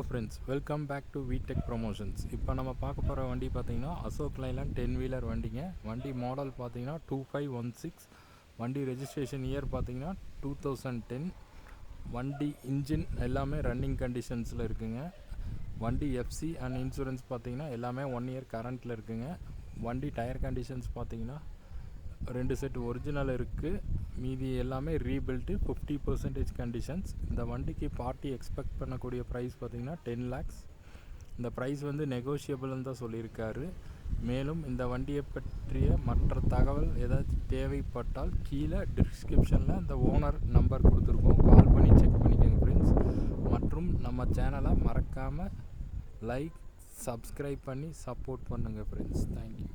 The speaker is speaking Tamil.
Hello friends, welcome back to VTech promotions. இப்போ நம்ம பார்க்க போகிற வண்டி பார்த்தீங்கன்னா அசோக் லைலாண்ட் 10 வீலர் வண்டிங்க. வண்டி மாடல் பார்த்தீங்கன்னா 2516. வண்டி ரெஜிஸ்ட்ரேஷன் இயர் பார்த்தீங்கன்னா 2010. வண்டி இன்ஜின் எல்லாமே ரன்னிங் கண்டிஷன்ஸில் இருக்குங்க. வண்டி எஃப்சி அண்ட் இன்சூரன்ஸ் பார்த்தீங்கன்னா எல்லாமே 1 இயர் கரண்ட்டில் இருக்குங்க. வண்டி டயர் கண்டிஷன்ஸ் பார்த்தீங்கன்னா 2 செட் ஒரிஜினல் இருக்குது, மீதி எல்லாமே ரீபில்ட்டு 50% கண்டிஷன்ஸ். இந்த வண்டிக்கு பார்ட்டி எக்ஸ்பெக்ட் பண்ணக்கூடிய ப்ரைஸ் பார்த்திங்கன்னா 10 lakhs. இந்த ப்ரைஸ் வந்து நெகோஷியபிள்னு தான் சொல்லியிருக்காரு. மேலும் இந்த வண்டியை பற்றிய மற்ற தகவல் ஏதாச்சும் தேவைப்பட்டால் கீழே டிஸ்கிரிப்ஷனில் இந்த ஓனர் நம்பர் கொடுத்துருக்கோம், கால் பண்ணி செக் பண்ணிக்கோங்க ஃப்ரெண்ட்ஸ். மற்றும் நம்ம சேனலை மறக்காமல் லைக் சப்ஸ்கிரைப் பண்ணி சப்போர்ட் பண்ணுங்கள் ஃப்ரெண்ட்ஸ். தேங்க்யூ.